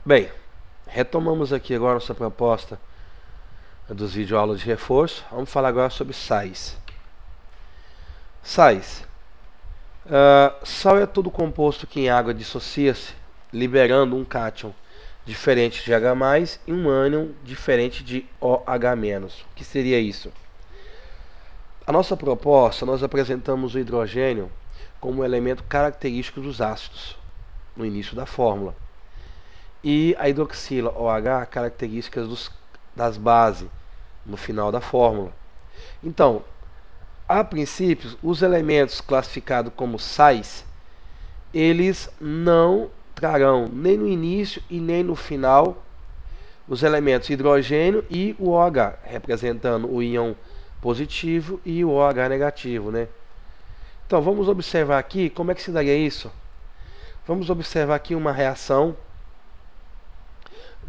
Bem, retomamos aqui agora nossa proposta dos videoaulas de reforço. Vamos falar agora sobre sais. Sais. Sal é todo composto que em água dissocia-se, liberando um cátion diferente de H+, e um ânion diferente de OH-. O que seria isso? A nossa proposta, nós apresentamos o hidrogênio como um elemento característico dos ácidos, no início da fórmula. E a hidroxila OH, características das bases, no final da fórmula. Então, a princípio, os elementos classificados como sais, eles não trarão nem no início e nem no final os elementos hidrogênio e o OH, representando o íon positivo e o OH negativo, né? Então, vamos observar aqui como é que se daria isso. Vamos observar aqui uma reação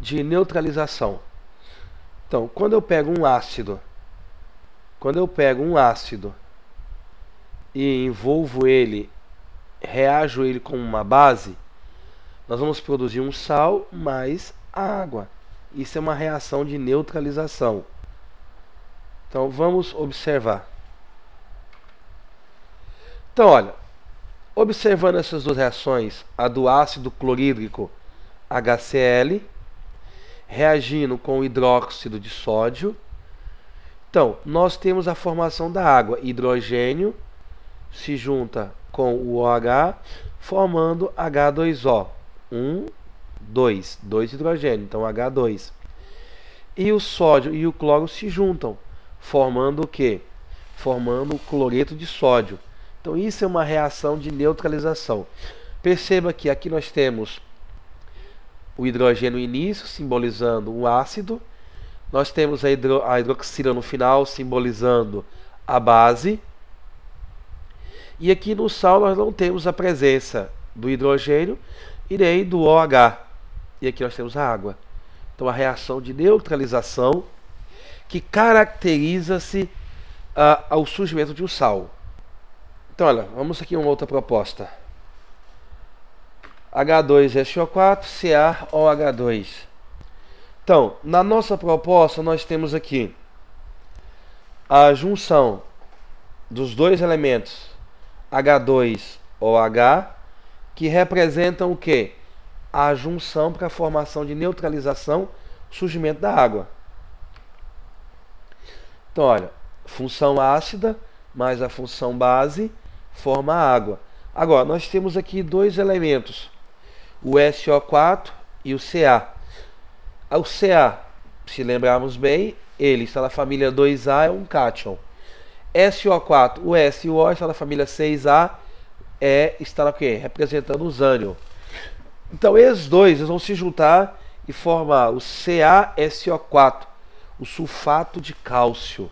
de neutralização. Então, quando eu pego um ácido e envolvo ele, reajo ele com uma base, nós vamos produzir um sal mais a água. Isso é uma reação de neutralização. Então, vamos observar. Então, olha, observando essas duas reações, a do ácido clorídrico HCl, reagindo com o hidróxido de sódio. Então, nós temos a formação da água. Hidrogênio se junta com o OH, formando H2O. 2 hidrogênio, então H2. E o sódio e o cloro se juntam, formando o quê? Formando o cloreto de sódio. Então, isso é uma reação de neutralização. Perceba que aqui nós temos o hidrogênio no início, simbolizando o ácido. Nós temos a hidroxila no final, simbolizando a base. E aqui no sal nós não temos a presença do hidrogênio e nem do OH. E aqui nós temos a água. Então, a reação de neutralização que caracteriza-se ao surgimento de um sal. Então, olha, vamos aqui a uma outra proposta. H2SO4, CaOH2. Então, na nossa proposta, nós temos aqui a junção dos dois elementos H2OH, que representam o quê? A junção para a formação de neutralização, surgimento da água. Então, olha, função ácida mais a função base forma a água. Agora, nós temos aqui dois elementos, o SO4 e o Ca. O Ca, se lembrarmos bem, ele está na família 2A, é um cátion. SO4, o S e o O está na família 6A, está na quê? Representando os ânions. Então, esses dois vão se juntar e formar o CaSO4, o sulfato de cálcio.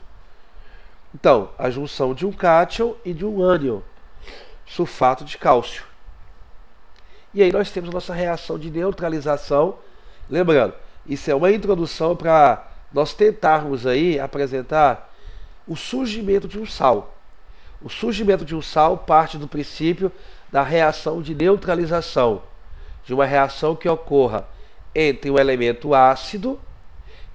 Então, a junção de um cátion e de um ânion, sulfato de cálcio. E aí nós temos nossa reação de neutralização. Lembrando, isso é uma introdução para nós tentarmos aí apresentar o surgimento de um sal. O surgimento de um sal parte do princípio da reação de neutralização, de uma reação que ocorra entre um elemento ácido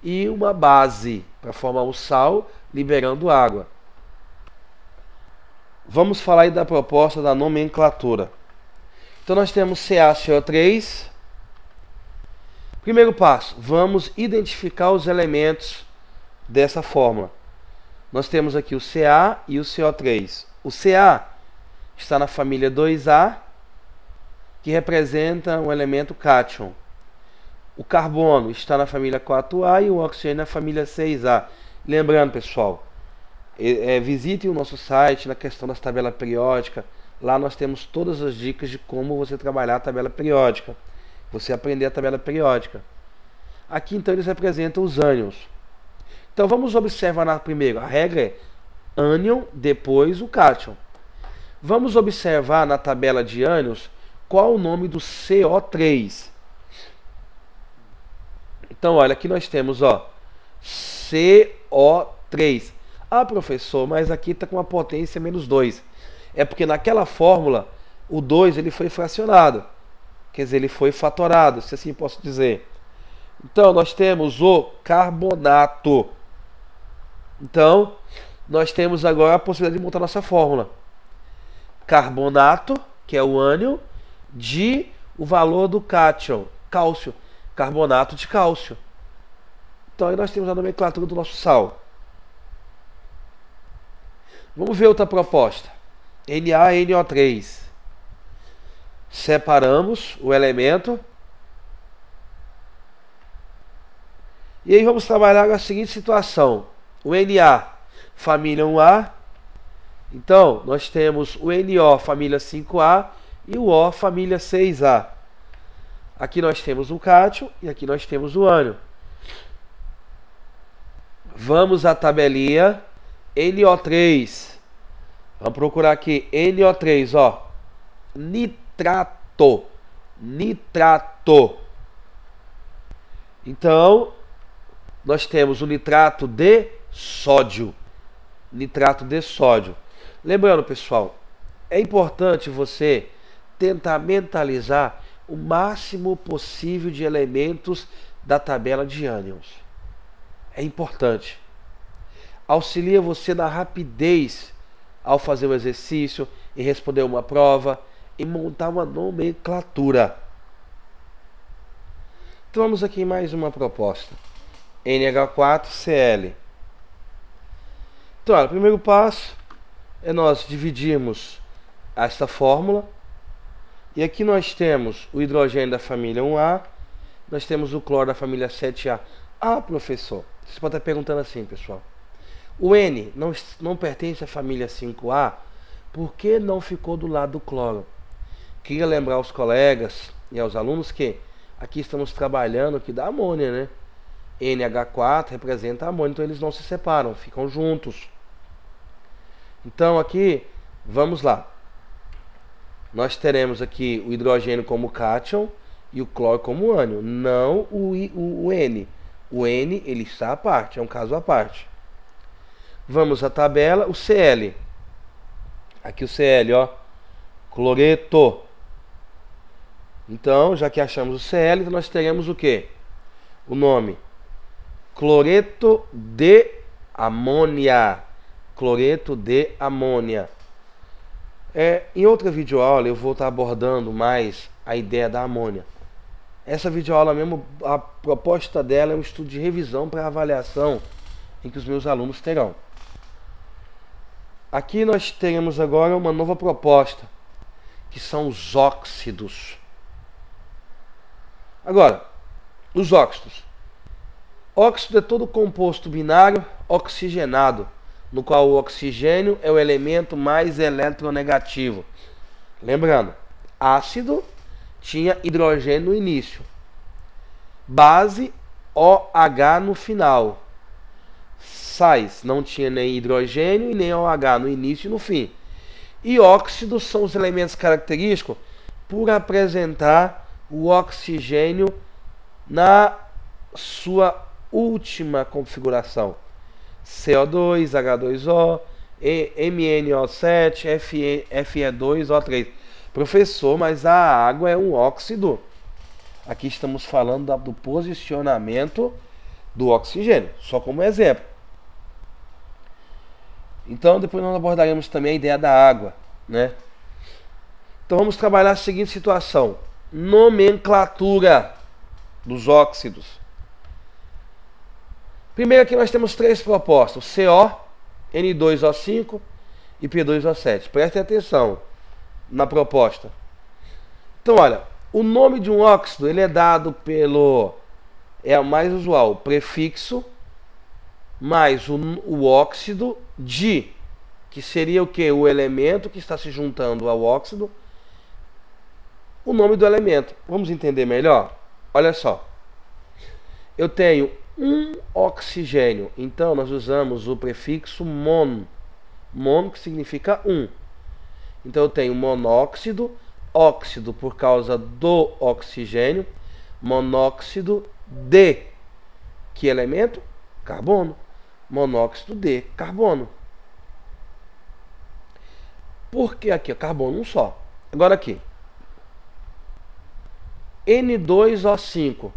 e uma base para formar um sal, liberando água. Vamos falar aí da proposta da nomenclatura. Então, nós temos CaCO3. Primeiro passo, vamos identificar os elementos dessa fórmula. Nós temos aqui o Ca e o CO3. O Ca está na família 2A, que representa um elemento cátion. O carbono está na família 4A e o oxigênio na família 6A. Lembrando, pessoal, visite o nosso site na questão das tabelas periódicas. Lá nós temos todas as dicas de como você trabalhar a tabela periódica. Você aprender a tabela periódica. Aqui, então, eles representam os ânions. Então, vamos observar primeiro. A regra é ânion, depois o cátion. Vamos observar na tabela de ânions qual o nome do CO3. Então, olha, aqui nós temos, ó, CO3. Ah, professor, mas aqui está com uma potência -2. É porque naquela fórmula, o 2 ele foi fracionado. Quer dizer, ele foi fatorado, se assim posso dizer. Então, nós temos o carbonato. Então, nós temos agora a possibilidade de montar nossa fórmula. Carbonato, que é o ânion, de o valor do cátion, cálcio. Carbonato de cálcio. Então, aí nós temos a nomenclatura do nosso sal. Vamos ver outra proposta. NaNO3. Separamos o elemento. E aí vamos trabalhar com a seguinte situação. O Na, família 1A. Então, nós temos o NO, família 5A. E o O, família 6A. Aqui nós temos o cátion e aqui nós temos o ânion. Vamos à tabelinha. NO3. Vamos procurar aqui. NO3, ó. Nitrato. Nitrato. Então, nós temos o nitrato de sódio. Nitrato de sódio. Lembrando, pessoal, é importante você tentar mentalizar o máximo possível de elementos da tabela de ânions. É importante. Auxilia você na rapidez ao fazer o exercício, em responder uma prova, em montar uma nomenclatura. Então vamos aqui em mais uma proposta. NH4Cl. Então, olha, o primeiro passo é nós dividirmos esta fórmula. E aqui nós temos o hidrogênio da família 1A, nós temos o cloro da família 7A. Ah, professor, você pode estar perguntando assim, pessoal. O N não pertence à família 5A, por que não ficou do lado do cloro? Queria lembrar aos colegas e aos alunos que aqui estamos trabalhando que dá amônia, né? NH4 representa amônia, então eles não se separam, ficam juntos. Então aqui, vamos lá. Nós teremos aqui o hidrogênio como cátion e o cloro como ânion, não o N. O N ele está à parte, é um caso à parte. Vamos à tabela, o Cl. Aqui o Cl, ó, cloreto. Então, já que achamos o Cl, então nós teremos o que? O nome cloreto de amônia. Cloreto de amônia. Em outra videoaula eu vou estar abordando mais a ideia da amônia. Essa videoaula mesmo, a proposta dela é um estudo de revisão para avaliação em que os meus alunos terão. Aqui nós teremos agora uma nova proposta, que são os óxidos. Agora, os óxidos. Óxido é todo composto binário oxigenado, no qual o oxigênio é o elemento mais eletronegativo. Lembrando, ácido tinha hidrogênio no início, base OH no final. Sais não tinha nem hidrogênio e nem OH no início e no fim. E óxidos são os elementos característicos por apresentar o oxigênio na sua última configuração. CO2, H2O, MnO7, Fe2O3. Professor, mas a água é um óxido. Aqui estamos falando do posicionamento do oxigênio, só como exemplo. Então, depois nós abordaremos também a ideia da água, né? Então, vamos trabalhar a seguinte situação: nomenclatura dos óxidos. Primeiro aqui nós temos três propostas: CO, N2O5 e P2O7. Prestem atenção na proposta. Então, olha, o nome de um óxido ele é dado pelo, é o mais usual, o prefixo mais o óxido de, que seria o que? O elemento que está se juntando ao óxido, o nome do elemento. Vamos entender melhor? Olha só, eu tenho um oxigênio, então nós usamos o prefixo mon, mon que significa um. Então eu tenho monóxido, óxido por causa do oxigênio, monóxido de, que elemento? Carbono. Monóxido de carbono. Por que aqui? Carbono um só. Agora aqui. N2O5.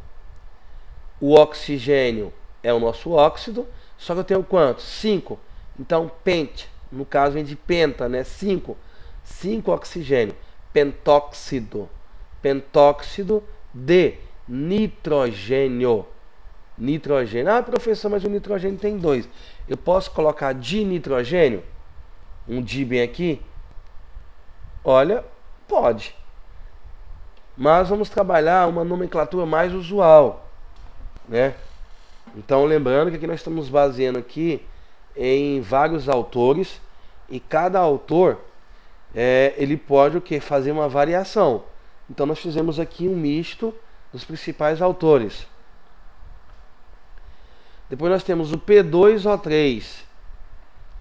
O oxigênio é o nosso óxido, só que eu tenho quanto? 5. Então, pent, no caso vem de penta, né? 5. 5 oxigênio. Pentóxido. Pentóxido de nitrogênio. Nitrogênio. Ah, professor, mas o nitrogênio tem 2. Eu posso colocar dinitrogênio? Um di bem aqui? Olha, pode. Mas vamos trabalhar uma nomenclatura mais usual, né? Então, lembrando que aqui nós estamos baseando aqui em vários autores, e cada autor ele pode o que? Fazer uma variação. Então nós fizemos aqui um misto dos principais autores. Depois nós temos o P2O3.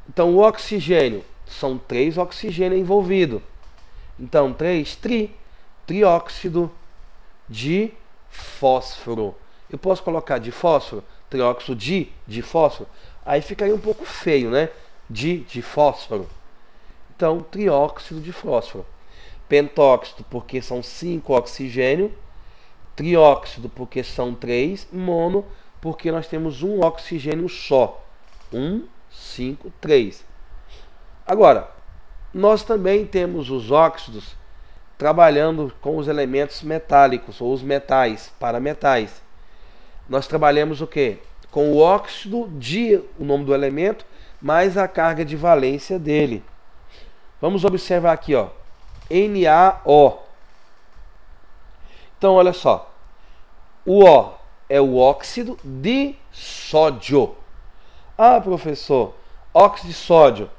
Então o oxigênio, são 3 oxigênios envolvidos. Então 3, trióxido de fósforo. Eu posso colocar de fósforo, trióxido de fósforo. Aí ficaria um pouco feio, né? De fósforo. Então, trióxido de fósforo. Pentóxido, porque são 5 oxigênio. Trióxido, porque são 3. Mono, porque nós temos um oxigênio só. 1, 5, 3. Agora, nós também temos os óxidos trabalhando com os elementos metálicos, ou os metais, parametais. Nós trabalhamos o quê? Com o óxido de, o nome do elemento, mais a carga de valência dele. Vamos observar aqui, ó, NaO. Então, olha só. O O é o óxido de sódio. Ah, professor, óxido de sódio.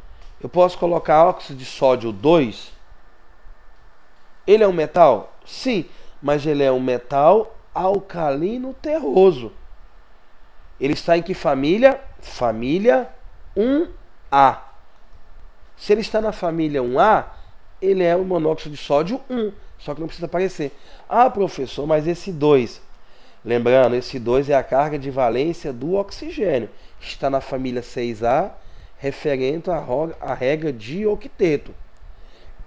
Eu posso colocar óxido de sódio 2? Ele é um metal? Sim, mas ele é um metal alcalino terroso. Ele está em que família? Família 1A. Se ele está na família 1A, ele é o monóxido de sódio 1, só que não precisa aparecer. Ah, professor, mas esse 2, lembrando, esse 2 é a carga de valência do oxigênio. Está na família 6A, referente à regra de octeto.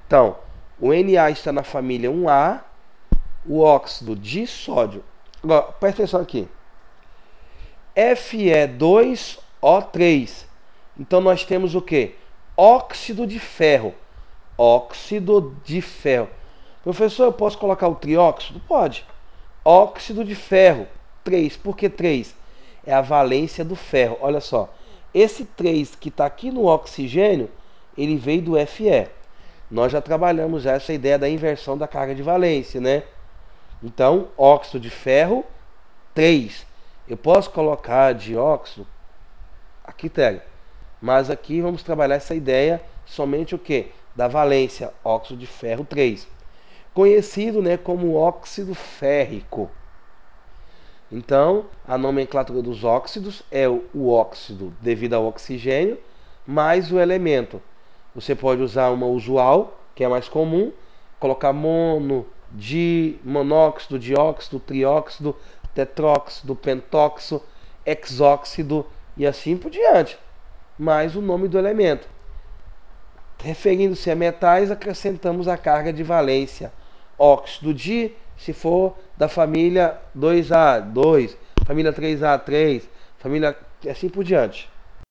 Então, o Na está na família 1A, o óxido de sódio. Agora, presta atenção aqui. Fe2O3. Então, nós temos o quê? Óxido de ferro. Óxido de ferro. Professor, eu posso colocar o trióxido? Pode. Óxido de ferro. 3. Por que 3? É a valência do ferro. Olha só. Esse 3 que está aqui no oxigênio, ele veio do Fe. Nós já trabalhamos essa ideia da inversão da carga de valência, né? Então, óxido de ferro, 3. Eu posso colocar dióxido? A critério. Mas aqui vamos trabalhar essa ideia somente o que? Da valência, óxido de ferro 3. Conhecido, né, como óxido férrico. Então, a nomenclatura dos óxidos é o óxido devido ao oxigênio, mais o elemento. Você pode usar uma usual, que é mais comum, colocar mono, monóxido, dióxido, trióxido, tetróxido, pentóxido, hexóxido e assim por diante. Mais o nome do elemento. Referindo-se a metais, acrescentamos a carga de valência. Óxido de, se for da família 2A, 2, família 3A, 3, família assim por diante.